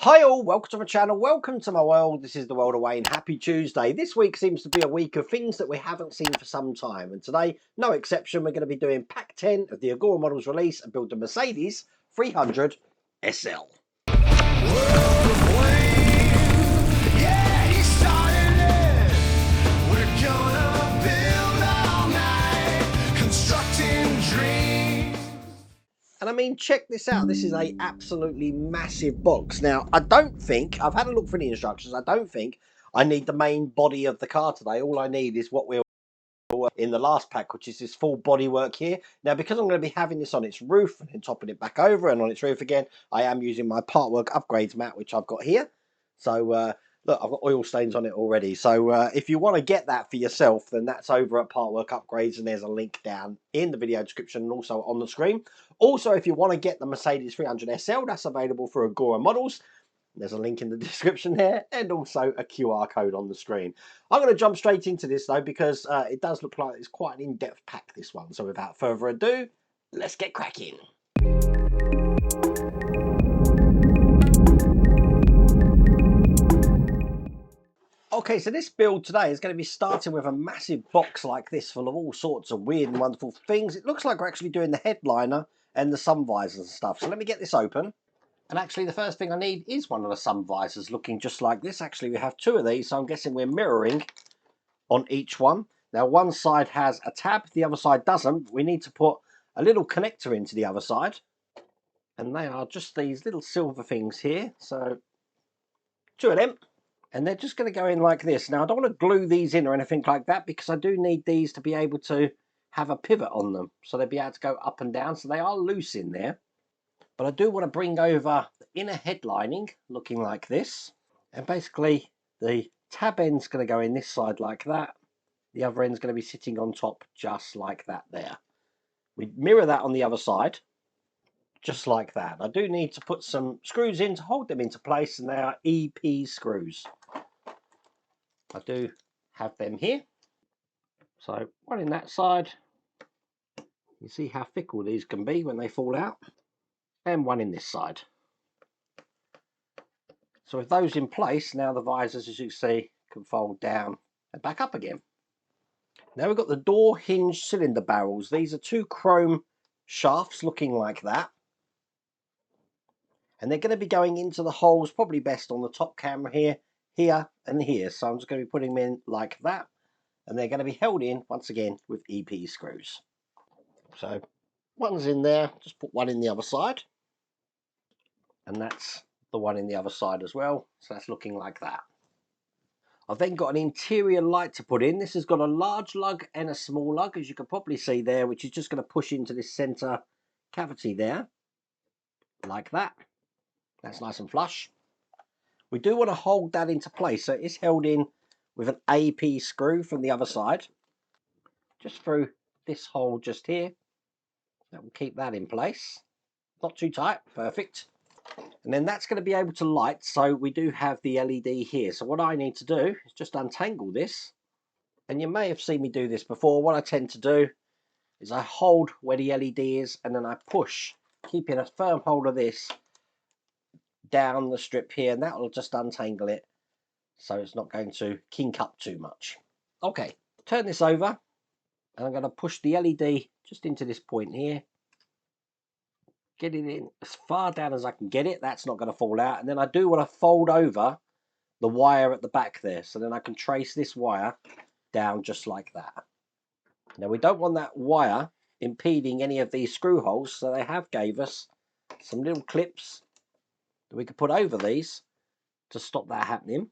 Hi all, welcome to my channel, welcome to my world. This is the world of Wayne. Happy Tuesday. This week seems to be a week of things that we haven't seen for some time, and today, no exception, we're going to be doing pack 10 of the Agora Models release and build the Mercedes 300SL. And I mean, check this out. This is a absolutely massive box. Now, I don't think, I've had a look for the instructions, I don't think I need the main body of the car today. All I need is what we're in the last pack, which is this full bodywork here. Now, because I'm going to be having this on its roof and then topping it back over and on its roof again, I am using my Partwork Upgrades mat, which I've got here. So, look, I've got oil stains on it already. So if you want to get that for yourself, then that's over at Partwork Upgrades, and there's a link down in the video description and also on the screen. Also, if you want to get the Mercedes 300SL, that's available for Agora Models. There's a link in the description there and also a QR code on the screen. I'm going to jump straight into this though, because it does look like it's quite an in-depth pack, this one. So without further ado, let's get cracking. Okay, so this build today is going to be starting with a massive box like this full of all sorts of weird and wonderful things. It looks like we're actually doing the headliner and the sun visors and stuff. So let me get this open. And actually the first thing I need is one of the sun visors looking just like this. Actually, we have two of these, so I'm guessing we're mirroring on each one. Now, one side has a tab, the other side doesn't. We need to put a little connector into the other side. And they are just these little silver things here. So, two of them. And they're just going to go in like this. Now, I don't want to glue these in or anything like that, because I do need these to be able to have a pivot on them. So they'll be able to go up and down. So they are loose in there. But I do want to bring over the inner headlining looking like this. And basically the tab end's going to go in this side like that. The other end's going to be sitting on top just like that there. We mirror that on the other side, just like that. I do need to put some screws in to hold them into place, and they are EP screws. I do have them here. So one in that side. You see how fickle these can be when they fall out. And one in this side. So with those in place, now the visors, as you can see, can fold down and back up again. Now we've got the door hinge cylinder barrels. These are two chrome shafts looking like that. And they're going to be going into the holes, probably best on the top camera here, here and here. So I'm just going to be putting them in like that. And they're going to be held in, once again, with EP screws. So one's in there, just put one in the other side. And that's the one in the other side as well. So that's looking like that. I've then got an interior light to put in. This has got a large lug and a small lug, as you can probably see there, which is just going to push into this center cavity there, like that. That's nice and flush. We do want to hold that into place, so it's held in with an AP screw from the other side, just through this hole just here. That will keep that in place. Not too tight, perfect. And then that's going to be able to light, so we do have the LED here. So what I need to do is just untangle this. And you may have seen me do this before. What I tend to do is I hold where the LED is, and then I push, keeping a firm hold of this down the strip here, and that will just untangle it, so it's not going to kink up too much. Okay, turn this over, and I'm going to push the LED just into this point here. Get it in as far down as I can get it. That's not going to fall out. And then I do want to fold over the wire at the back there. So then I can trace this wire down just like that. Now we don't want that wire impeding any of these screw holes. So they have gave us some little clips that we could put over these to stop that happening.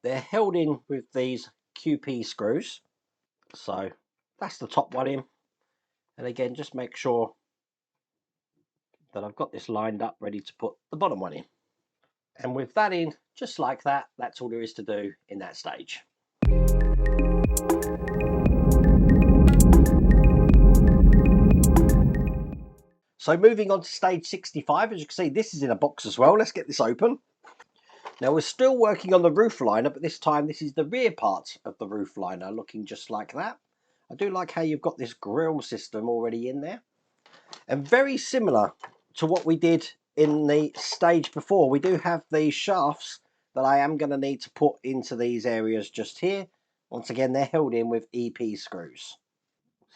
They're held in with these QP screws. So that's the top one in. And again, just make sure that I've got this lined up ready to put the bottom one in. And with that in, just like that, that's all there is to do in that stage. So moving on to stage 65, as you can see, this is in a box as well. Let's get this open. Now we're still working on the roof liner, but this time this is the rear part of the roof liner, looking just like that. I do like how you've got this grille system already in there. And very similar to what we did in the stage before, we do have these shafts that I am going to need to put into these areas just here. Once again, they're held in with EP screws.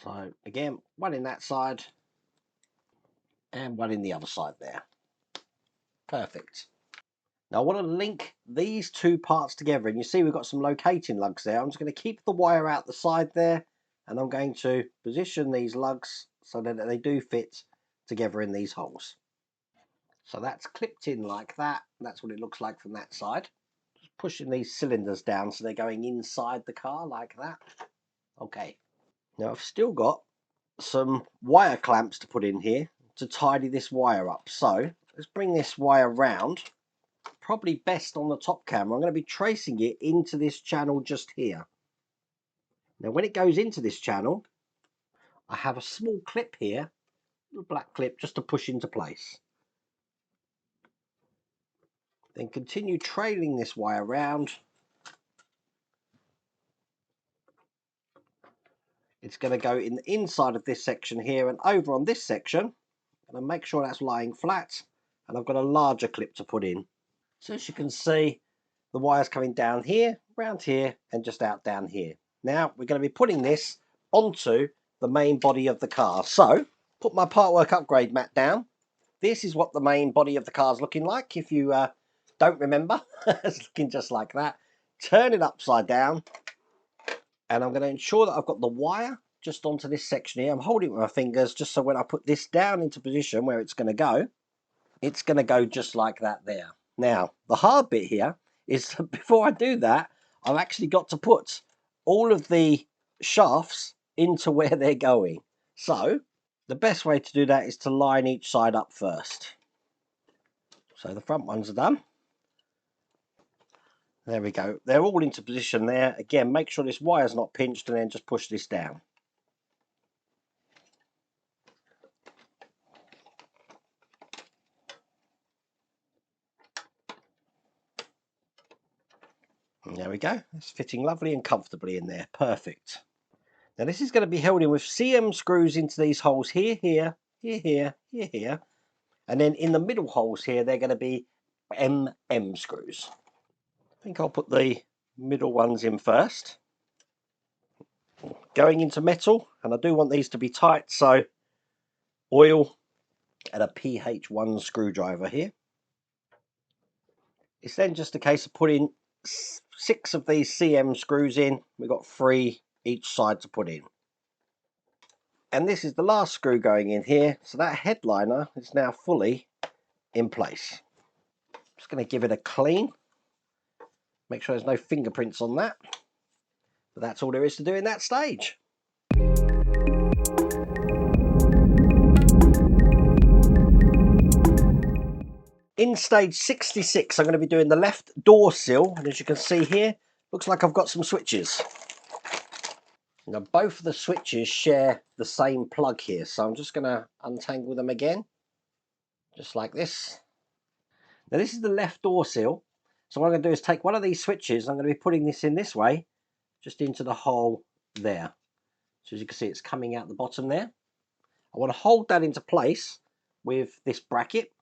So again, one in that side and one in the other side there. Perfect. Now I want to link these two parts together, and you see we've got some locating lugs there. I'm just going to keep the wire out the side there, and I'm going to position these lugs so that they do fit together in these holes. So that's clipped in like that. That's what it looks like from that side. Just pushing these cylinders down so they're going inside the car like that. Okay. Now I've still got some wire clamps to put in here to tidy this wire up. So let's bring this wire round. Probably best on the top camera. I'm going to be tracing it into this channel just here. Now when it goes into this channel, I have a small clip here, a black clip, just to push into place. Then continue trailing this wire around. It's going to go in the inside of this section here and over on this section. And make sure that's lying flat. And I've got a larger clip to put in. So as you can see, the wire's coming down here, round here, and just out down here. Now we're going to be putting this onto the main body of the car. So put my partwork upgrade mat down. This is what the main body of the car is looking like. If you don't remember, it's looking just like that. Turn it upside down, and I'm going to ensure that I've got the wire just onto this section here. I'm holding it with my fingers just so when I put this down into position where it's going to go, it's going to go just like that there. Now, the hard bit here is that before I do that, I've actually got to put all of the shafts into where they're going. So, the best way to do that is to line each side up first. So the front ones are done. There we go. They're all into position there. Again, make sure this wire's not pinched and then just push this down. And there we go. It's fitting lovely and comfortably in there. Perfect. Now this is going to be held in with CM screws into these holes here, here, here, here, here, here. And then in the middle holes here, they're going to be MM screws. I think I'll put the middle ones in first. Going into metal, and I do want these to be tight, so oil and a PH1 screwdriver here. It's then just a case of putting 6 of these CM screws in. We've got 3 each side to put in. And this is the last screw going in here, so that headliner is now fully in place. Just going to give it a clean. Make sure there's no fingerprints on that. But that's all there is to do in that stage. In stage 66, I'm going to be doing the left door sill, and as you can see here, looks like I've got some switches. Now both of the switches share the same plug here, so I'm just going to untangle them again, just like this. Now this is the left door sill, so what I'm going to do is take one of these switches, I'm going to be putting this in this way, just into the hole there. So as you can see, it's coming out the bottom there. I want to hold that into place with this bracket,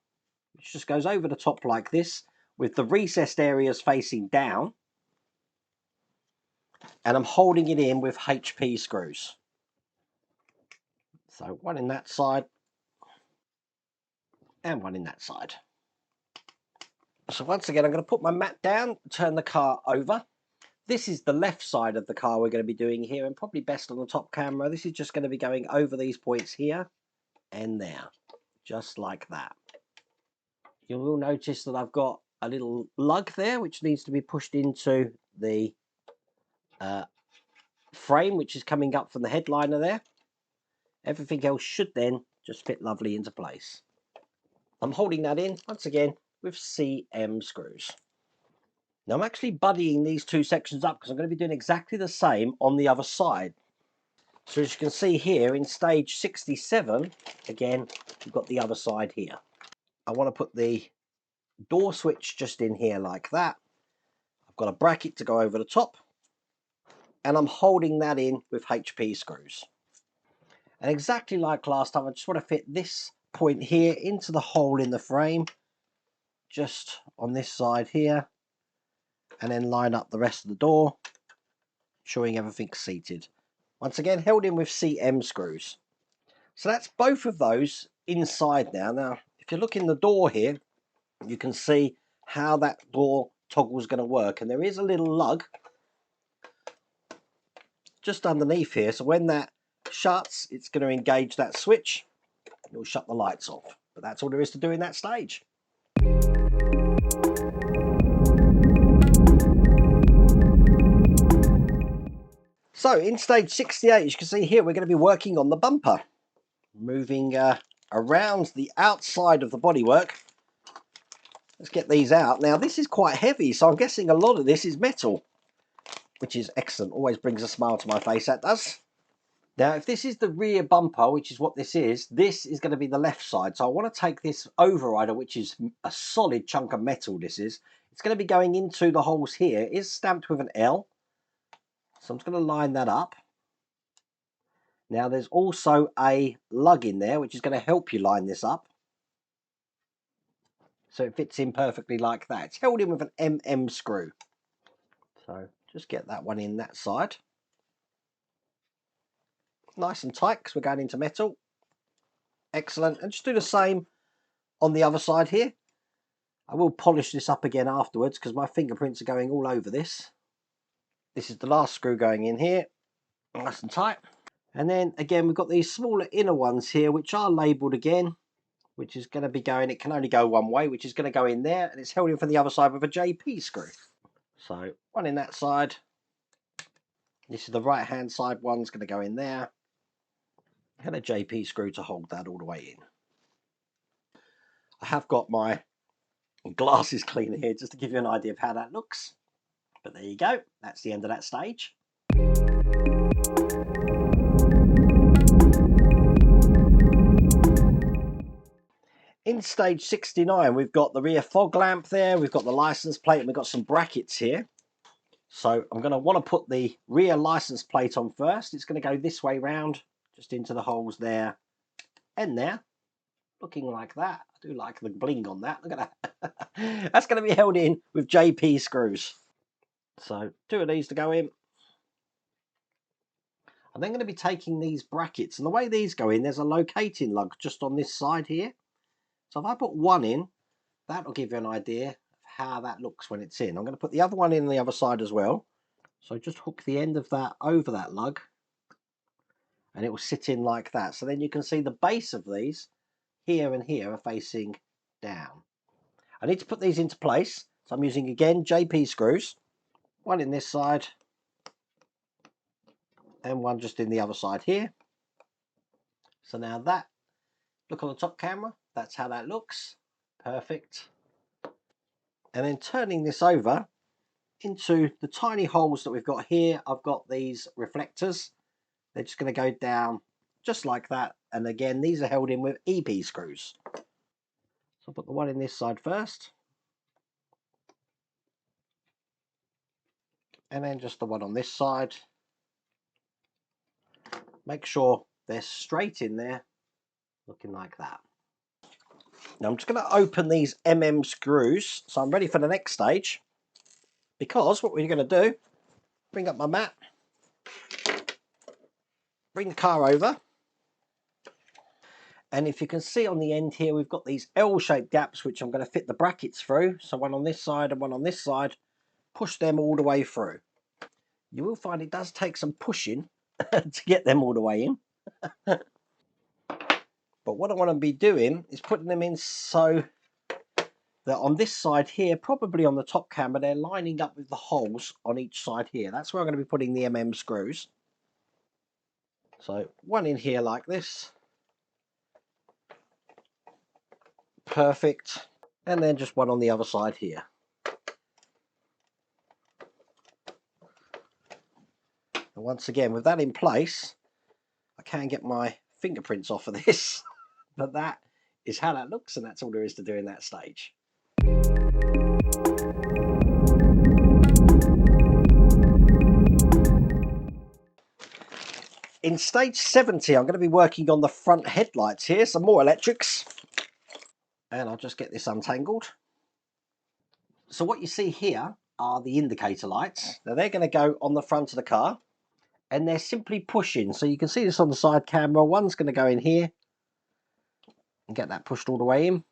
which just goes over the top like this, with the recessed areas facing down. And I'm holding it in with HP screws. So one in that side, and one in that side. So once again, I'm going to put my mat down, turn the car over. This is the left side of the car we're going to be doing here, and probably best on the top camera. This is just going to be going over these points here and there, just like that. You will notice that I've got a little lug there, which needs to be pushed into the frame, which is coming up from the headliner there. Everything else should then just fit lovely into place. I'm holding that in, once again, with CM screws. Now I'm actually buddying these two sections up because I'm going to be doing exactly the same on the other side. So as you can see here in stage 67, again, we've got the other side here. I want to put the door switch just in here like that. I've got a bracket to go over the top, and I'm holding that in with HP screws. And exactly like last time, I just want to fit this point here into the hole in the frame, just on this side here, and then line up the rest of the door, ensuring everything's seated. Once again, held in with CM screws. So that's both of those inside now. Now, if you look in the door here, you can see how that door toggle is going to work. And there is a little lug just underneath here. So when that shuts, it's going to engage that switch. It'll shut the lights off. But that's all there is to do in that stage. So in stage 68, as you can see here, we're going to be working on the bumper. Moving around the outside of the bodywork. Let's get these out. Now this is quite heavy, so I'm guessing a lot of this is metal, which is excellent. Always brings a smile to my face, that does. Now if this is the rear bumper, which is what this is going to be the left side. So I want to take this overrider, which is a solid chunk of metal this is. It's going to be going into the holes here. It is stamped with an L. So I'm just going to line that up. Now there's also a lug in there, which is going to help you line this up. So it fits in perfectly like that. It's held in with an MM screw. So just get that one in that side. Nice and tight because we're going into metal. Excellent. And just do the same on the other side here. I will polish this up again afterwards because my fingerprints are going all over this. This is the last screw going in here. Nice and tight. And then again, we've got these smaller inner ones here, which are labelled again, which is going to be going, it can only go one way, which is going to go in there, and it's held in from the other side with a JP screw. So one in that side. This is the right hand side one's going to go in there. And a JP screw to hold that all the way in. I have got my glasses cleaner here just to give you an idea of how that looks. But there you go. That's the end of that stage. In stage 69, we've got the rear fog lamp there, we've got the license plate, and we've got some brackets here. So I'm going to want to put the rear license plate on first. It's going to go this way round, just into the holes there and there. Looking like that. I do like the bling on that. Look at that. That's going to be held in with JP screws. So 2 of these to go in. I'm then going to be taking these brackets, and the way these go in, there's a locating lug just on this side here. So if I put one in, that'll give you an idea of how that looks when it's in. I'm going to put the other one in the other side as well. So just hook the end of that over that lug, and it will sit in like that. So then you can see the base of these here and here are facing down. I need to put these into place. So I'm using, again, JP screws. One in this side, and one just in the other side here. So now that, look on the top camera, that's how that looks. Perfect. And then turning this over into the tiny holes that we've got here, I've got these reflectors. They're just going to go down just like that. And again, these are held in with EP screws. So I'll put the one in this side first. And then just the one on this side. Make sure they're straight in there, looking like that. Now I'm just going to open these MM screws, so I'm ready for the next stage. Because what we're going to do, bring up my mat, bring the car over, and if you can see on the end here, we've got these L-shaped gaps which I'm going to fit the brackets through. So one on this side and one on this side, push them all the way through. You will find it does take some pushing to get them all the way in. But what I want to be doing is putting them in so that on this side here, probably on the top camera, they're lining up with the holes on each side here. That's where I'm going to be putting the MM screws. So one in here like this. Perfect. And then just one on the other side here. And once again, with that in place, I can get my fingerprints off of this. But that is how that looks, and that's all there is to do in that stage. In stage 70, I'm going to be working on the front headlights here, some more electrics. And I'll just get this untangled. So what you see here are the indicator lights. Now they're going to go on the front of the car. And they're simply pushing. So you can see this on the side camera. One's going to go in here and get that pushed all the way in.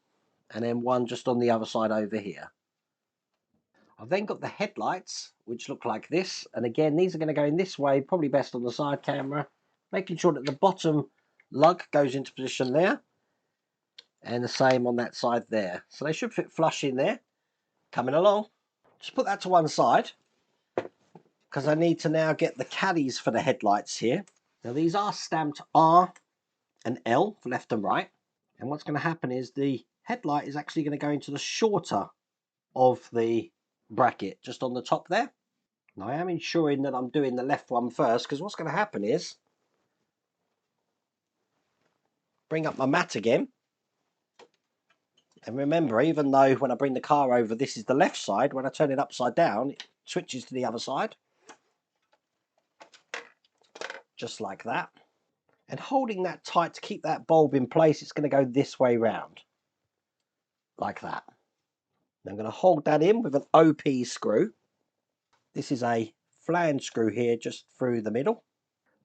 And then one just on the other side over here. I've then got the headlights, which look like this. And again, these are going to go in this way, probably best on the side camera. Making sure that the bottom lug goes into position there. And the same on that side there. So they should fit flush in there. Coming along. Just put that to one side. Because I need to now get the caddies for the headlights here. Now these are stamped R and L for left and right. And what's going to happen is the headlight is actually going to go into the shorter of the bracket just on the top there. Now I am ensuring that I'm doing the left one first, because what's going to happen is bring up my mat again, and remember, even though when I bring the car over this is the left side, when I turn it upside down it switches to the other side, just like that. And holding that tight to keep that bulb in place, it's going to go this way round like that. And I'm going to hold that in with an OP screw. This is a flange screw here just through the middle.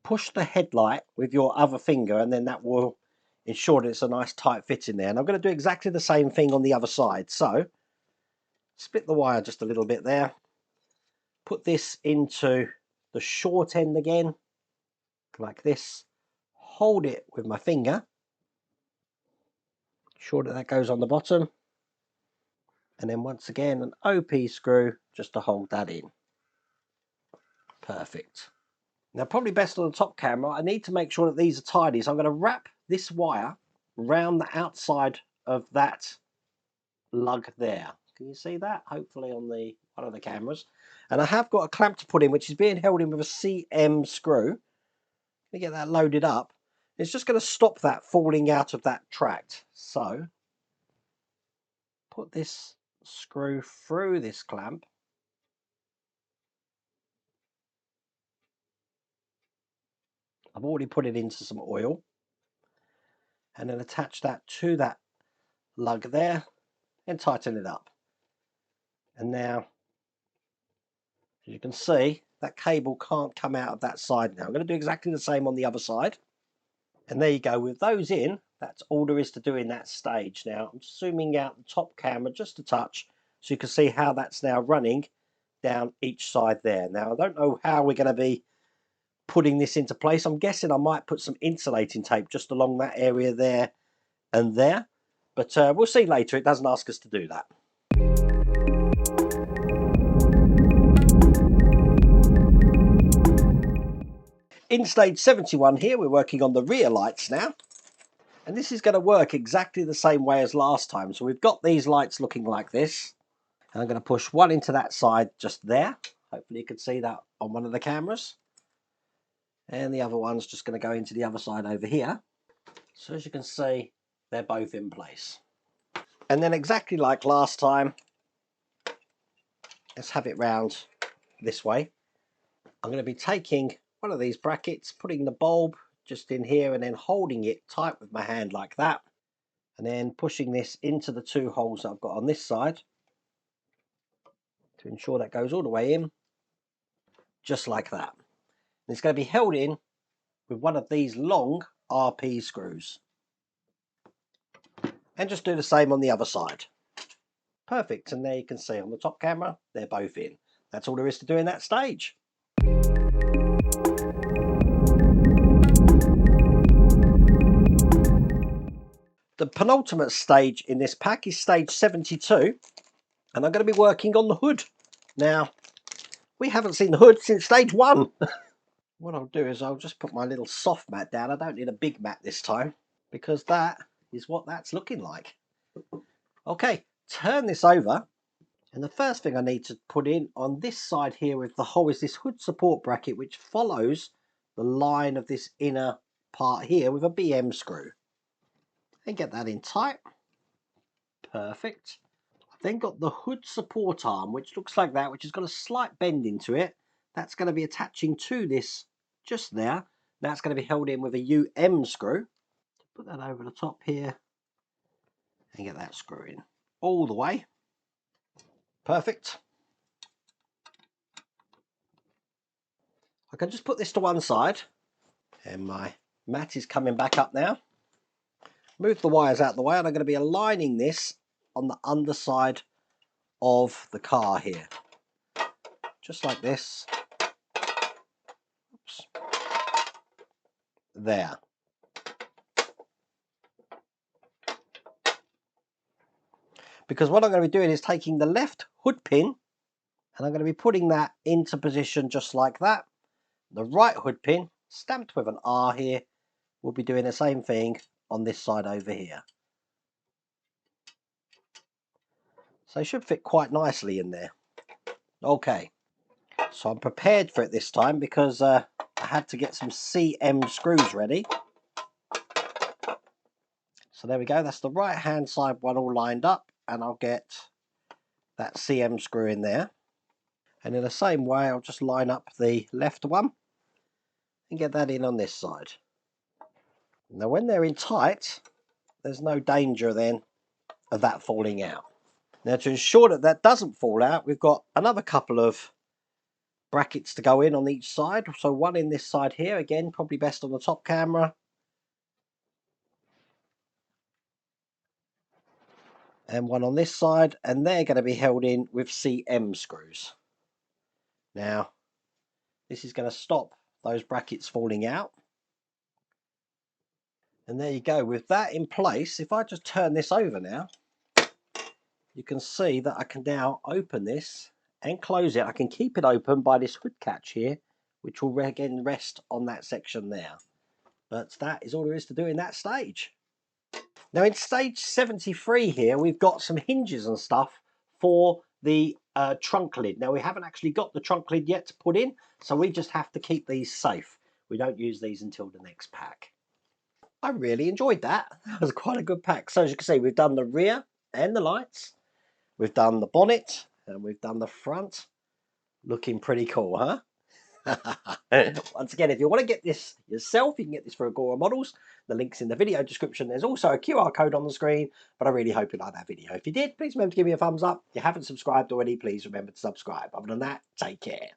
Push the headlight with your other finger, and then that will ensure that it's a nice tight fit in there. And I'm going to do exactly the same thing on the other side. So split the wire just a little bit there. Put this into the short end again, like this. Hold it with my finger. Sure that that goes on the bottom. And then once again, an OP screw just to hold that in. Perfect. Now, probably best on the top camera, I need to make sure that these are tidy. So I'm going to wrap this wire around the outside of that lug there. Can you see that? Hopefully on the one of the cameras. And I have got a clamp to put in, which is being held in with a CM screw. Let me get that loaded up. It's just going to stop that falling out of that tract. So put this screw through this clamp. I've already put it into some oil. And then attach that to that lug there and tighten it up. And now, as you can see, that cable can't come out of that side now. I'm going to do exactly the same on the other side. And there you go. With those in, that's all there is to do in that stage. Now, I'm zooming out the top camera just a touch so you can see how that's now running down each side there. Now, I don't know how we're going to be putting this into place. I'm guessing I might put some insulating tape just along that area there and there. But we'll see later. It doesn't ask us to do that. In stage 71 here, we're working on the rear lights now. And this is going to work exactly the same way as last time. So we've got these lights looking like this. And I'm going to push one into that side just there. Hopefully you can see that on one of the cameras. And the other one's just going to go into the other side over here. So as you can see, they're both in place. And then exactly like last time, let's have it round this way. I'm going to be taking one of these brackets, putting the bulb just in here and then holding it tight with my hand like that. And then pushing this into the two holes that I've got on this side to ensure that goes all the way in, just like that. And it's going to be held in with one of these long RP screws. And just do the same on the other side. Perfect. And there you can see on the top camera, they're both in. That's all there is to do in that stage. The penultimate stage in this pack is stage 72, and I'm going to be working on the hood. Now, we haven't seen the hood since stage 1. What I'll do is I'll just put my little soft mat down. I don't need a big mat this time, because that is what that's looking like. Okay, turn this over, and the first thing I need to put in on this side here with the hole is this hood support bracket, which follows the line of this inner part here with a BM screw. And get that in tight. Perfect. I've then got the hood support arm, which looks like that, which has got a slight bend into it. That's going to be attaching to this just there. That's going to be held in with a UM screw. Put that over the top here and get that screw in all the way. Perfect. I can just put this to one side, and my mat is coming back up now. Move the wires out of the way, and I'm going to be aligning this on the underside of the car here. Just like this. Oops. There. Because what I'm going to be doing is taking the left hood pin, and I'm going to be putting that into position just like that. The right hood pin, stamped with an R here, will be doing the same thing on this side over here. So it should fit quite nicely in there. Okay, so I'm prepared for it this time because I had to get some CM screws ready. So there we go, that's the right hand side one all lined up, and I'll get that CM screw in there. And in the same way, I'll just line up the left one and get that in on this side. Now when they're in tight, there's no danger then of that falling out. Now to ensure that that doesn't fall out, we've got another couple of brackets to go in on each side. So one in this side here, again probably best on the top camera. And one on this side, and they're going to be held in with CM screws. Now this is going to stop those brackets falling out. And there you go, with that in place, if I just turn this over now, you can see that I can now open this and close it. I can keep it open by this hood catch here, which will again rest on that section there. But that is all there is to do in that stage. Now in stage 73 here, we've got some hinges and stuff for the trunk lid. Now we haven't actually got the trunk lid yet to put in, so we just have to keep these safe. We don't use these until the next pack. I really enjoyed that. That was quite a good pack. So as you can see, we've done the rear and the lights. We've done the bonnet and we've done the front. Looking pretty cool, huh? Once again, if you want to get this yourself, you can get this for Agora Models. The link's in the video description. There's also a QR code on the screen, but I really hope you like that video. If you did, please remember to give me a thumbs up. If you haven't subscribed already, please remember to subscribe. Other than that, take care.